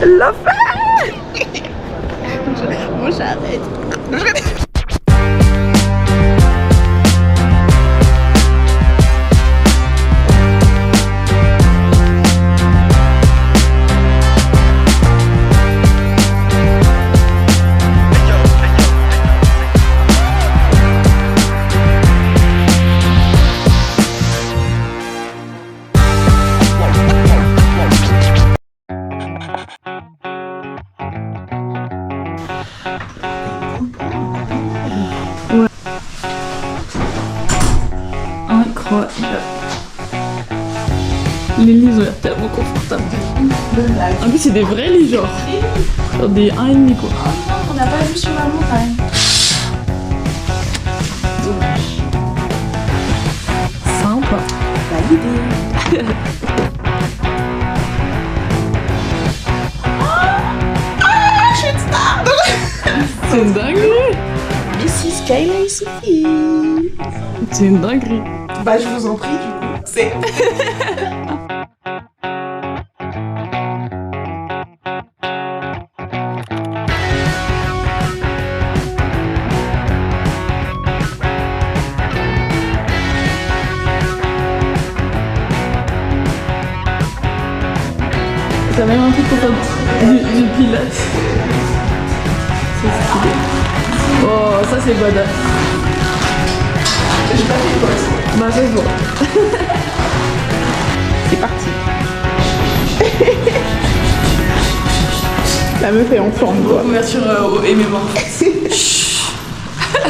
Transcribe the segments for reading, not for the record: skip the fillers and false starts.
Elle l'a fait. Moi j'arrête. Incroyable. Les lits ont l'air tellement confortables. En plus c'est des vrais lits genre des 1,5 quoi. On n'a pas vu sur la montagne. Sympa. Validé. C'est une dinguerie. Ici Skyline City. C'est une dinguerie. Bah je vous en prie du coup. C'est... T'as même un truc pour faire du pilates. C'est stylé. Oh, ça c'est badass. J'ai pas fait quoi. Bah ça se voit. C'est parti. La meuf est en forme quoi. Ouverture au MMA.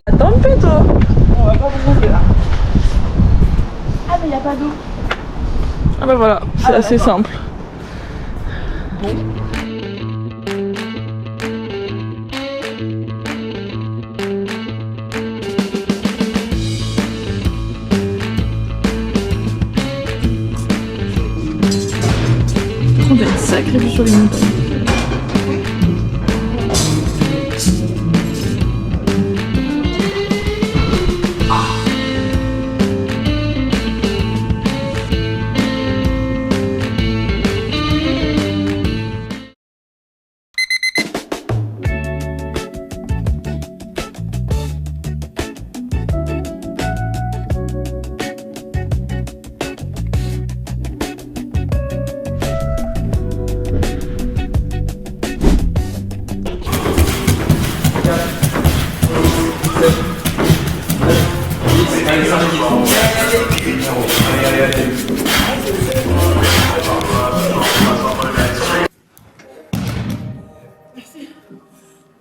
Attends un peu toi. On va pas vous trouver là. Ah mais y a pas d'eau. Ah bah voilà, c'est assez simple. Bon. On a une sacrée vue sur les montagnes.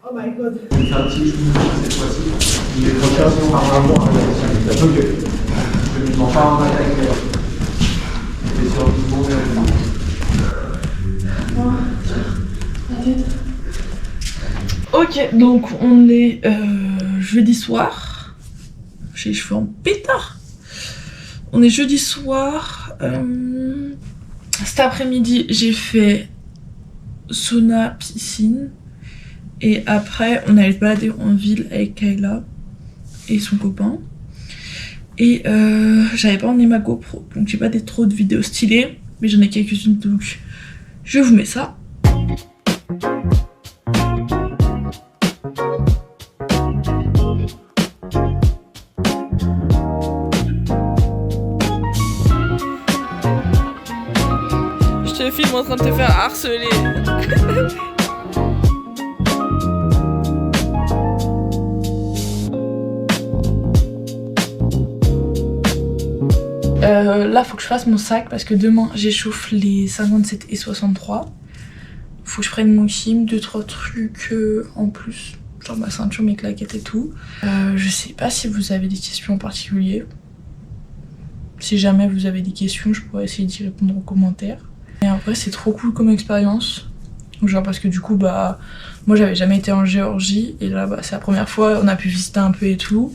Oh my god. C'est un petit cette fois-ci. Il est trop cher par rapport à la donc je ne m'en pas en attaque. C'est sur du bon Ok, donc on est jeudi soir. J'ai les cheveux en pétard. On est jeudi soir. Cet après-midi, j'ai fait sauna, piscine. Et après, on allait se balader en ville avec Kayla et son copain. Et j'avais pas emmené ma GoPro, donc j'ai pas trop de vidéos stylées. Mais j'en ai quelques-unes, donc je vous mets ça. Je te filme en train de te faire harceler. Là faut que je fasse mon sac parce que demain j'échauffe les 57 et 63. Faut que je prenne mon gym, 2-3 trucs en plus, genre ma ceinture, mes claquettes et tout. Je sais pas si vous avez des questions en particulier. Si jamais vous avez des questions, je pourrais essayer d'y répondre en commentaire. Et après c'est trop cool comme expérience. Genre parce que du coup bah moi j'avais jamais été en Géorgie et là bah c'est la première fois, on a pu visiter un peu et tout.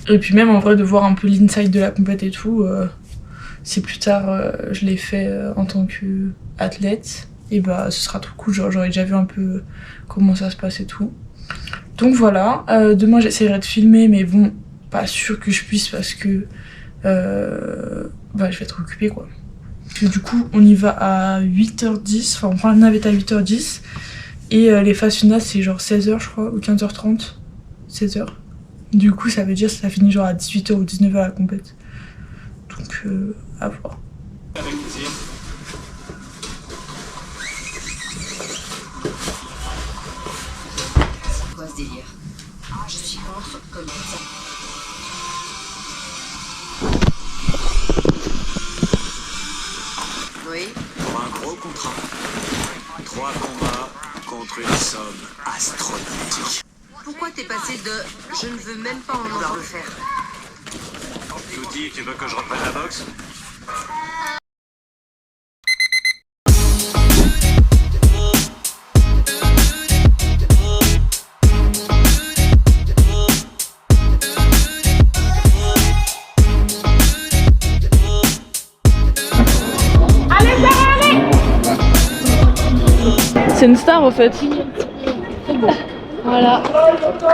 Et puis même en vrai de voir un peu l'inside de la compète et tout, si plus tard je l'ai fait en tant qu'athlète, et bah ce sera trop cool, genre j'aurais déjà vu un peu comment ça se passe et tout. Donc voilà, demain j'essaierai de filmer mais bon, pas sûr que je puisse parce que bah je vais être occupée quoi. Du coup, on y va à 8h10, enfin on prend la navette à 8h10 et les phases finales c'est genre 16h je crois ou 15h30, 16h. Du coup ça veut dire que ça finit genre à 18h ou 19h la compète. Donc à voir. C'est quoi ce délire? Je suis contre comme ça. Oui. Pour un gros contrat. 3 combats contre une somme astronomique. Pourquoi t'es passé de je ne veux même pas en entendre le faire? Touti, tu veux que je reprenne la boxe? C'est une star en fait. Voilà.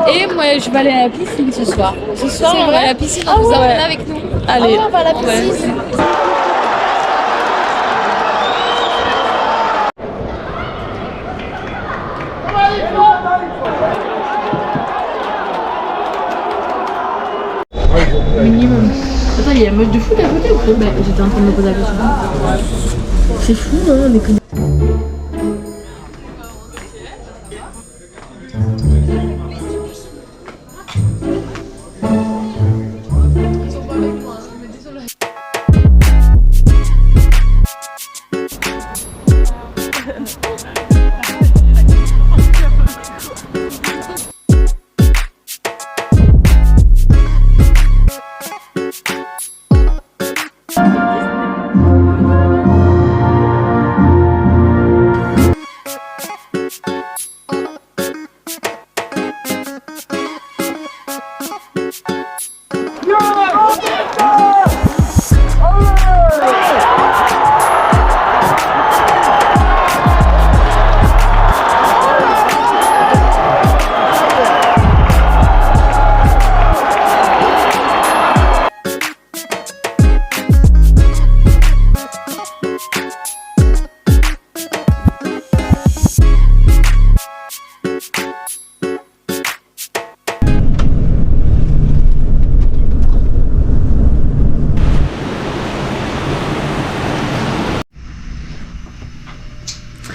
Et moi, je vais aller à la piscine ce soir. Ce soir, on va à la piscine, on vous emmène avec nous. Allez. On va à la piscine. Minimum. Attends, il y a un match de foot à côté ou quoi? Bah, j'étais en train de me poser la question. C'est fou, hein, on est connus.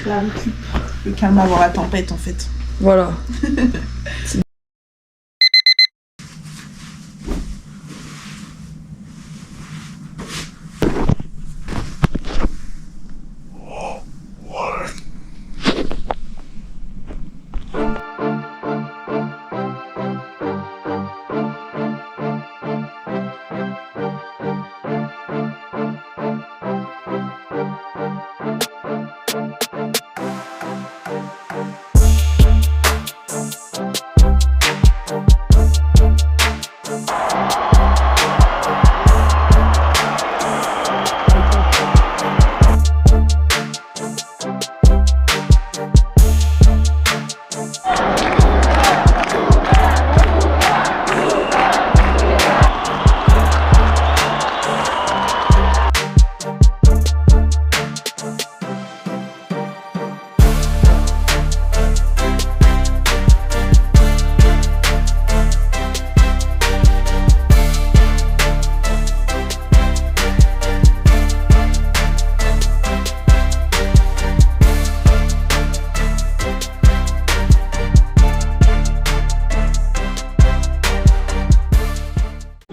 La récup. Le calme avant la tempête en fait. Voilà.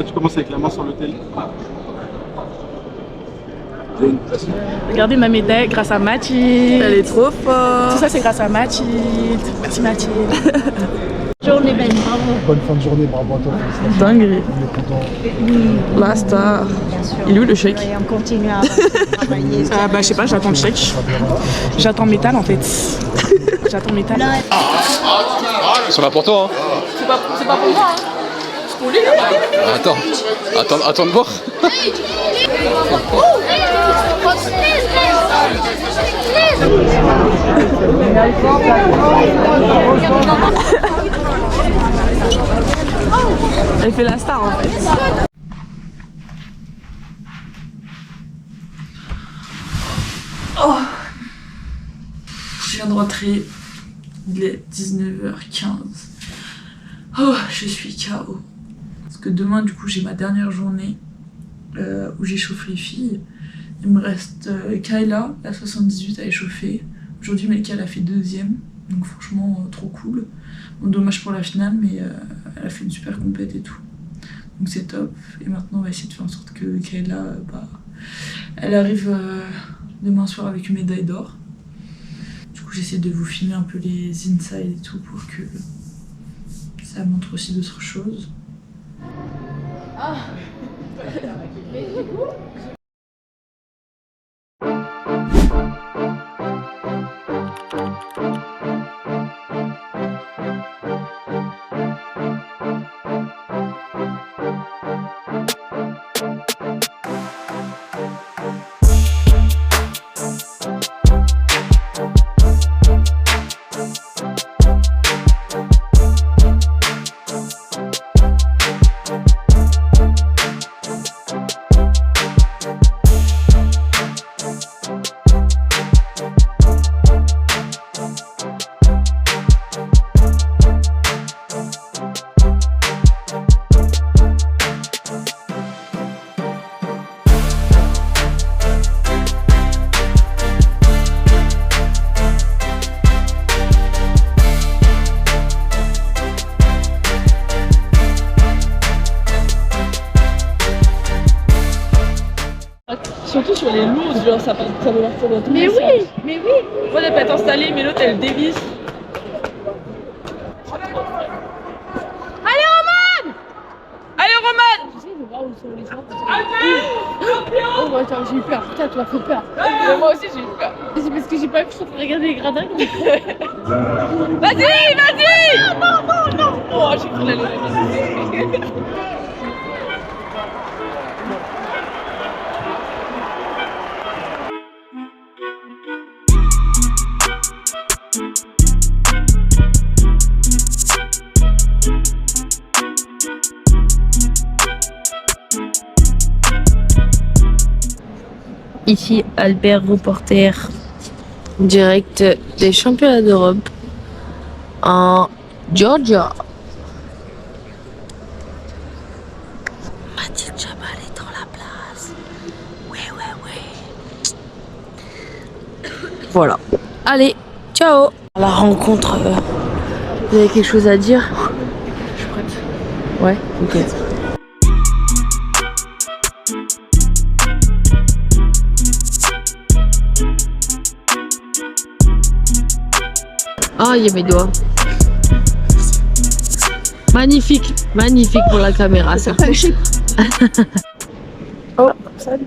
Tu commences avec la main sur le tel. Regardez ma médaille grâce à Mathilde. Elle est trop forte. Tout ça c'est grâce à Mathilde. Merci Mathilde. Journée belle, bravo. Bonne fin de journée, bravo à toi. Dinguerie. On est content. La star. Il est où le chèque? Et on continue à travailler. Bah je sais pas, j'attends le chèque. J'attends métal en fait. J'attends métal. Ils sont là pour toi, hein. C'est pas pour moi, hein. C'est pour lui. Attends de voir. Elle fait la star en fait. de rentrer. Il est 19h15. Oh, je suis KO. Parce que demain, du coup, j'ai ma dernière journée où j'échauffe les filles. Il me reste Kayla, la 78 à échauffer. Aujourd'hui, Melka, elle a fait 2e. Donc franchement, trop cool. Bon, dommage pour la finale, mais elle a fait une super compète et tout. Donc c'est top. Et maintenant, on va essayer de faire en sorte que Kayla, elle arrive demain soir avec une médaille d'or. Du coup, j'essaie de vous filmer un peu les insides et tout pour que ça montre aussi d'autres choses. Ah. Surtout sur les lourdes, genre ça veut partir dans tous les sens. Mais oui. Moi elle peut être installée, mais l'autre elle dévisse. Allez Roman. Allez Roman. Tu sais, je vais voir où sont les gens. Oh bah attends, j'ai eu peur. Putain, tu m'as fait peur. Mais moi aussi j'ai eu peur. C'est parce que j'ai pas vu que je suis en train de regarder les gradins. Vas-y. Non. Oh, j'ai cru la lever. Ici Albert, reporter direct des championnats d'Europe en Georgia. Mathilde Jabal est dans la place. Ouais. Voilà. Allez, ciao. La rencontre. Vous avez quelque chose à dire? Je suis prête. Ouais, ok. Ah, il y a mes doigts. Magnifique pour la caméra, ça. Oh, salut.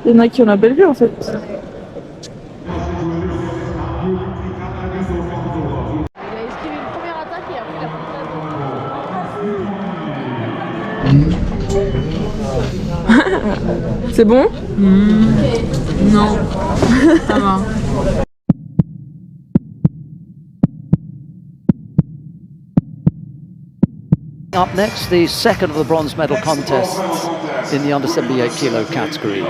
Il y en a qui ont la belle vue en fait. C'est bon? Non, ça va. Up next, the second of the bronze medal contests in the under 78 kilo category.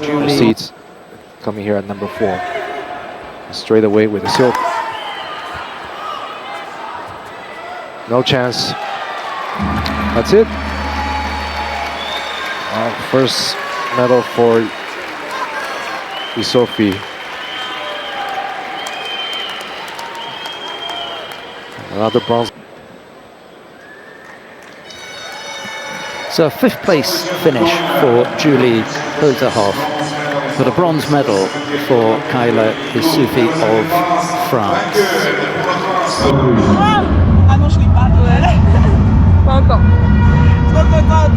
Julie Seeds coming here at number 4. Straight away with the silk. No chance. That's it. First medal for Sophie. Another bronze. So a 5th place finish for Julie Hilterhoff, but a bronze medal for Kayla Issoufi of France. Ah non, je l'ai pas, Noël. Pas encore. Trop contente.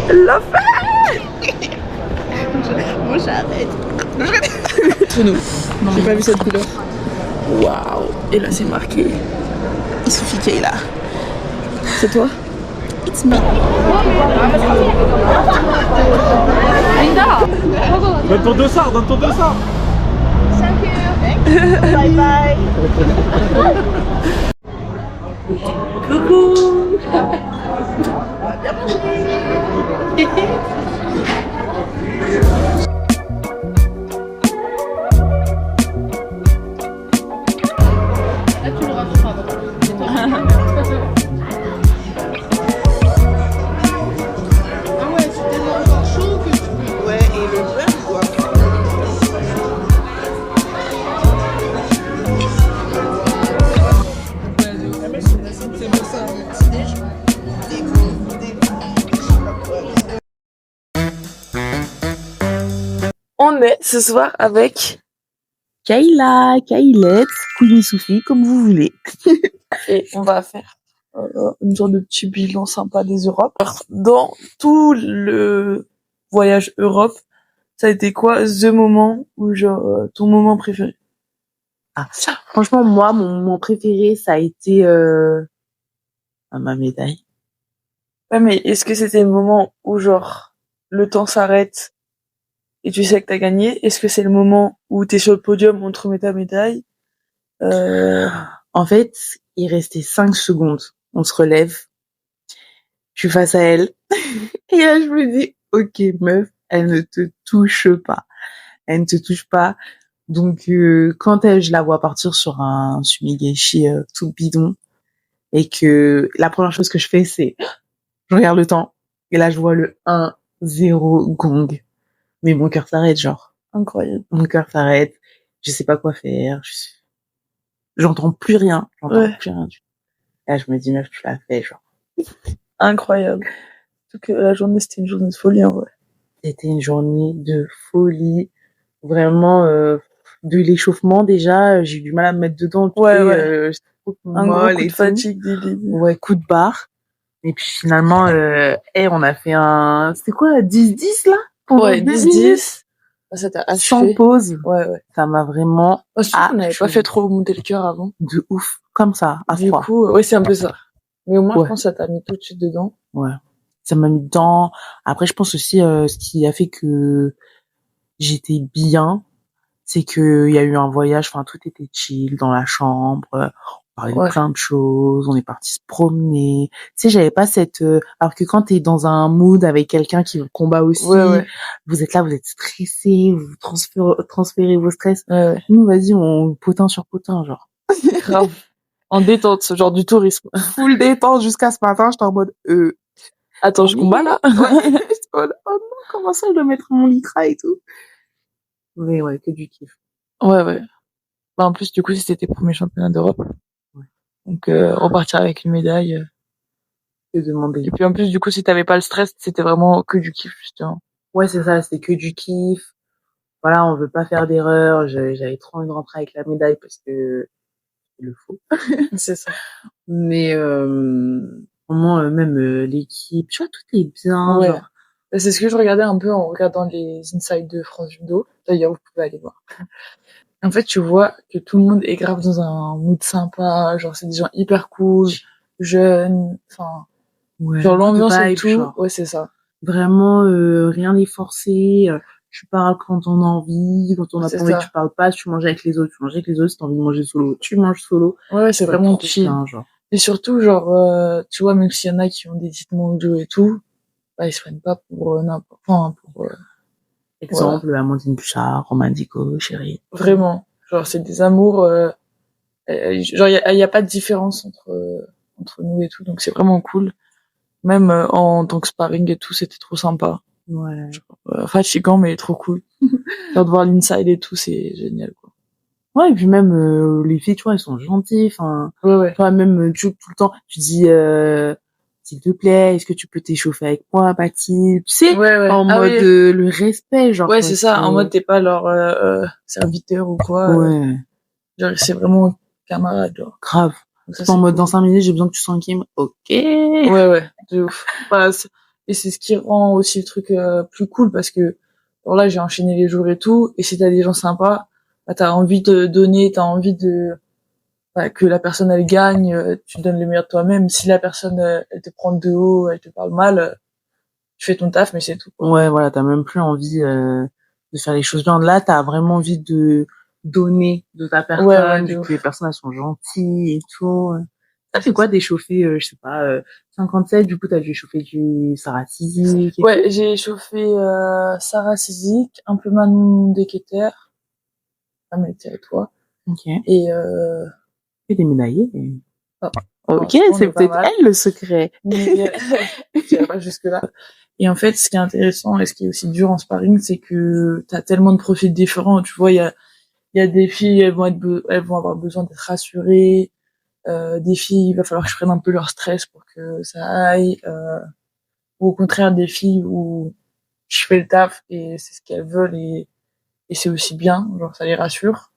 Elle l'a fait. Moi j'arrête. Entre nous, j'ai pas vu cette couleur. Waouh. Et là c'est marqué. Il suffit qu'il est là. C'est toi? It's me. Linda. Donne ton dossard, Bye bye. Coucou. Ouais, et le beurre, quoi. On est ce soir avec Kayla, Kaylette, Queenie Sophie, comme vous voulez. et on va faire une sorte de petit bilan sympa des Europes. Dans tout le voyage Europe, ça a été quoi the moment ou genre ton moment préféré? Ah, franchement, moi, mon moment préféré, ça a été ma médaille. Ouais, mais est-ce que c'était le moment où genre le temps s'arrête et tu sais que t'as gagné? Est-ce que c'est le moment où t'es sur le podium, on te remet ta médaille? En fait, il restait 5 secondes. On se relève. Je suis face à elle. Et là, je me dis, ok, meuf, elle ne te touche pas. Elle ne te touche pas. Donc, quand je la vois partir sur un sumigashi tout bidon, et que la première chose que je fais, c'est, je regarde le temps, et là, je vois le 1-0 gong. Mais mon cœur s'arrête, genre. Incroyable. Mon cœur s'arrête. Je sais pas quoi faire. J'entends plus rien. J'entends plus rien du tout. Là, je me dis, meuf, tu l'as fait, genre. Incroyable. Surtout que la journée, c'était une journée de folie, en vrai. C'était une journée de folie. Vraiment, de l'échauffement, déjà, j'ai eu du mal à me mettre dedans. Ouais. J'étais trop Un gros molle coup et de tout. fatigue dès le début. Ouais, coup de barre. Et puis finalement, on a fait c'était quoi, 10-10 là? Pendant 2 minutes. 10-10. Ça t'a achevé. Sans pause. Ouais. Ça m'a vraiment on n'avait pas fait trop monter le cœur avant. de ouf. Comme ça, à Du froid. coup, ouais, c'est un peu ça. Mais au moins, Ouais. je pense que ça t'a mis tout de suite dedans. Ouais. Ça m'a mis dedans. Après, je pense aussi, ce qui a fait que j'étais bien, c'est que il y a eu un voyage, enfin, tout était chill dans la chambre. On parlait de plein de choses. On est parti se promener. Tu sais, j'avais pas cette, alors que quand t'es dans un mood avec quelqu'un qui combat aussi, vous êtes là, vous êtes stressé, vous transférez vos stress. Nous, vas-y, on potin sur potin, genre. Grave. En détente, ce genre du tourisme. Full détente jusqu'à ce matin, j'étais en mode, attends, je combats là? Oh non, comment ça, je dois mettre mon lycra et tout. Mais ouais, que du kiff. Ouais. Bah, en plus, du coup, c'était tes premiers championnats d'Europe. Ouais. Donc, repartir avec une médaille. Que demander. Et puis, en plus, du coup, si t'avais pas le stress, c'était vraiment que du kiff, justement. Ouais, c'est ça, c'était que du kiff. Voilà, on veut pas faire d'erreur. J'avais trop envie de rentrer avec la médaille parce que il le faut. C'est ça. Mais, vraiment, même l'équipe, tu vois, tout est bien. Ouais. Genre. C'est ce que je regardais un peu en regardant les insides de France Judo. D'ailleurs, vous pouvez aller voir. En fait, tu vois que tout le monde est grave dans un mood sympa. Genre, c'est des gens hyper cool, jeunes. Enfin, Ouais, genre l'ambiance et vibe, tout. genre. Ouais, c'est ça. Vraiment, rien n'est forcé. Tu parles quand on a envie. Quand on a pas envie, tu parles pas. Tu manges avec les autres. Tu manges avec les autres. Si t'as envie de manger solo, tu manges solo. Ouais, c'est vraiment chill. Bien, genre. Et surtout, genre, tu vois, même s'il y en a qui ont des titres mondiaux et tout, bah, ils se prennent pas pour n'importe, enfin, pour, exemple, Amandine Bouchard, Romain Dico, Chérie. Vraiment. Genre, c'est des amours, genre, y a pas de différence entre nous et tout, donc c'est vraiment cool. Même, en tant que sparring et tout, c'était trop sympa. Ouais. Genre, fatigant, mais trop cool. Genre, de voir l'inside et tout, c'est génial, quoi. Ouais, et puis même, les filles, tu vois, elles sont gentilles, enfin. Ouais. Tu vois, même, tout le temps, tu dis, s'il te plaît, est-ce que tu peux t'échauffer avec moi, Mathilde? Tu sais, en mode, le respect, genre. Ouais, c'est ça, en mode, t'es pas leur, serviteur ou quoi. Ouais. Genre, c'est vraiment camarade, genre. Grave. C'est en mode, dans 5 minutes, j'ai besoin que tu sois Kim. Ok. Ouais, de ouf. Bah, et c'est ce qui rend aussi le truc plus cool parce que alors là j'ai enchaîné les jours et tout, et si t'as des gens sympas, bah t'as envie de donner, t'as envie de que la personne elle gagne, tu donnes le meilleur de toi-même. Si la personne elle te prend de haut, elle te parle mal, tu fais ton taf, mais c'est tout. Ouais, voilà, t'as même plus envie de faire les choses bien. Là, t'as vraiment envie de donner de ta personne, vu que les personnes elles sont gentilles et tout. Ça fait quoi d'échauffer, je sais pas, 57, du coup, t'as dû chauffer du Sarah Sizik. Ouais, j'ai chauffé Sarah Sizik, un peu Manon Deketer, mais et toi. Ok. Et Et des médaillés. ah, Ok, franchement, on c'est est pas peut-être mal. elle le secret. Mais j'irai pas jusque-là. Et en fait, ce qui est intéressant et ce qui est aussi dur en sparring, c'est que t'as tellement de profils différents. Tu vois, il y a des filles, elles vont avoir besoin d'être rassurées. Des filles, il va falloir que je prenne un peu leur stress pour que ça aille. Ou au contraire, des filles où je fais le taf et c'est ce qu'elles veulent et c'est aussi bien. Genre, ça les rassure.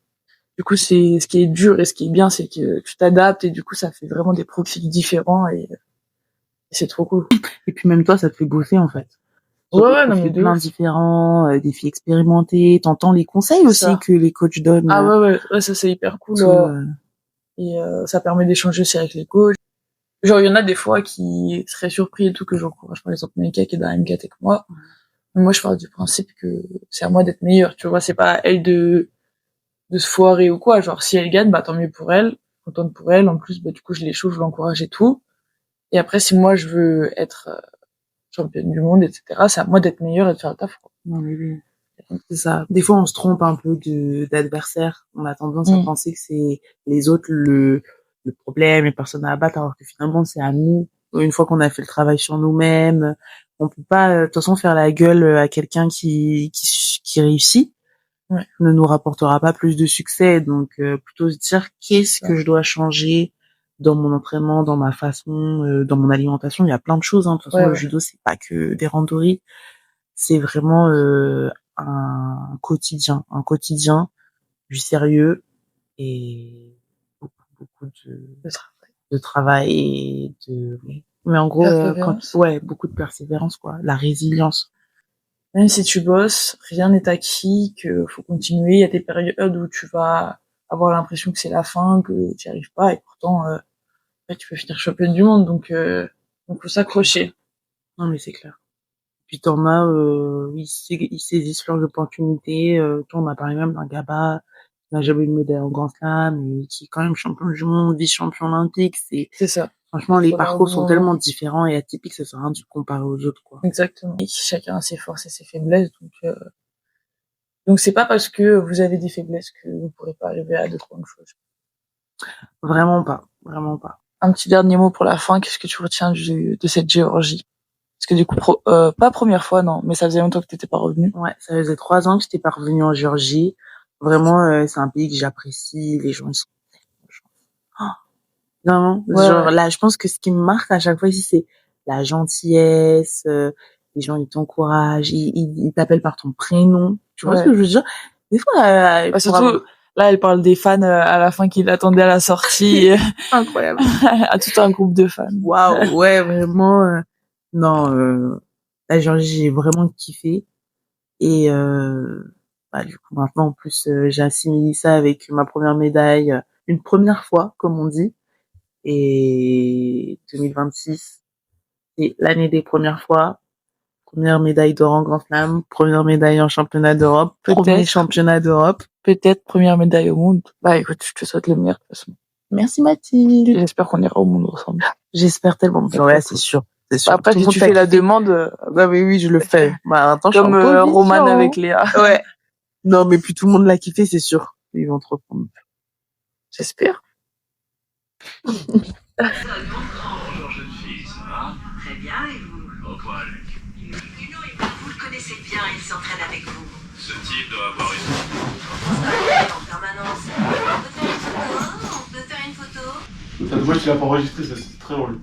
Du coup, c'est ce qui est dur et ce qui est bien, c'est que tu t'adaptes et du coup, ça fait vraiment des profils différents et c'est trop cool. Et puis même toi, ça te fait bosser en fait. Ouais, non, mais de plein ouf. différents, des filles expérimentées, t'entends les conseils aussi Ça. que les coachs donnent. Ah ouais, ça c'est hyper cool. Et ça permet d'échanger aussi avec les coachs. Genre, il y en a des fois qui seraient surpris et tout que j'encourage par exemple Meika qui est dans la même caté que moi. Mais moi, je pars du principe que c'est à moi d'être meilleure, tu vois, c'est pas à elle de se foirer ou quoi. Genre, si elle gagne, bah tant mieux pour elle, contente pour elle. En plus, bah du coup, je l'échauffe, je l'encourage et tout. Et après, si moi je veux être championne du monde, etc., c'est à moi d'être meilleure et de faire le taf, quoi. Non, mais oui. C'est ça. Des fois, on se trompe un peu d'adversaire. On a tendance à penser que c'est les autres le problème, les personnes à abattre, alors que finalement, c'est à nous. Une fois qu'on a fait le travail sur nous-mêmes, on peut pas, de toute façon, faire la gueule à quelqu'un qui réussit. Ouais. Ne nous rapportera pas plus de succès. Donc, plutôt se dire qu'est-ce que je dois changer dans mon entraînement, dans ma façon, dans mon alimentation. Il y a plein de choses, hein. De toute façon, le judo, c'est pas que des randonnées. C'est vraiment, un quotidien, du sérieux et beaucoup de travail et mais en gros, beaucoup de persévérance, quoi. La résilience. Même si tu bosses, rien n'est acquis, que faut continuer. Il y a des périodes où tu vas avoir l'impression que c'est la fin, que tu n'y arrives pas, et pourtant, tu peux finir championne du monde, donc faut s'accrocher. Non, mais c'est clair. Puis t'en as, ils saisissent leurs opportunités. Toi, on a parlé même d'un Gaba qui n'a jamais eu de médaille en Grand Slam et qui est quand même champion du monde, vice-champion olympique. C'est ça. Franchement, les parcours sont tellement différents et atypiques, ça sert à rien de se comparer aux autres, quoi. Exactement. Et chacun a ses forces et ses faiblesses, donc c'est pas parce que vous avez des faiblesses que vous pourrez pas arriver à de grandes choses. Vraiment pas. Vraiment pas. Un petit dernier mot pour la fin. Qu'est-ce que tu retiens de cette Géorgie? Parce que du coup, pas première fois, non, mais ça faisait longtemps que t'étais pas revenu. Ouais, ça faisait 3 ans que j'étais pas revenue en Géorgie. Vraiment, c'est un pays que j'apprécie. Les gens, ils sont non, genre là, je pense que ce qui me marque à chaque fois ici, c'est la gentillesse. Les gens, ils t'encouragent, ils t'appellent par ton prénom. Tu vois ce que je veux dire? Des fois, surtout, là, elle parle des fans à la fin qui l'attendaient à la sortie. Incroyable. À tout un groupe de fans. Waouh, ouais, vraiment. Non, la Géorgie, j'ai vraiment kiffé. Et du coup, maintenant, en plus, j'ai assimilé ça avec ma première médaille, une première fois, comme on dit. Et 2026, c'est l'année des premières fois. Première médaille d'or en Grand Slam, première médaille en championnat d'Europe, premier championnat d'Europe. Peut-être première médaille au monde. Bah écoute, je te souhaite le meilleur de toute façon. Merci Mathilde. J'espère qu'on ira au monde ensemble. J'espère tellement. Ouais, c'est sûr. Après, si tu fais la demande, bah oui, je le fais. Bah attends, comme Roman avec Léa. Ouais. Non, mais puis tout le monde l'a kiffé, c'est sûr. Ils vont te reprendre. J'espère. Bonjour, jeune fille, ça va? Très bien, et vous? Au poil. Vous le connaissez bien, il s'entraîne avec vous. Ce type doit avoir une... En permanence. On peut faire une photo? Ça te voit qu'il a pas enregistré, c'est très drôle.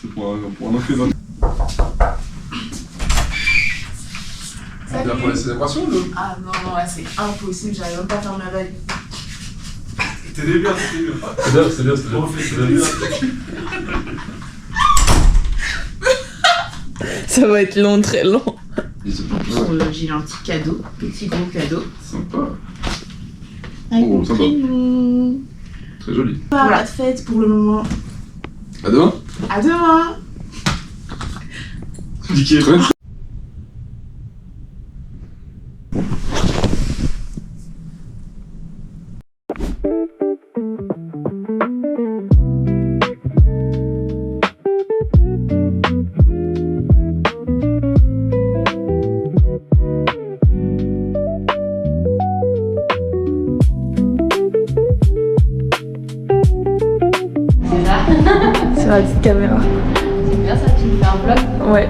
C'est pour un écrivain. C'est bien pour la célébration, là? Ah non, là c'est impossible, j'arrive même pas à faire ma vague. T'es bien. C'est bien. Ça va être long, très long. J'ai un petit cadeau, petit gros cadeau. Sympa. Oh, sympa. Très joli. Pas de fête pour le moment. À demain. À demain. Nickel. C'est ma petite caméra. C'est bien ça, tu me fais un vlog. Ouais.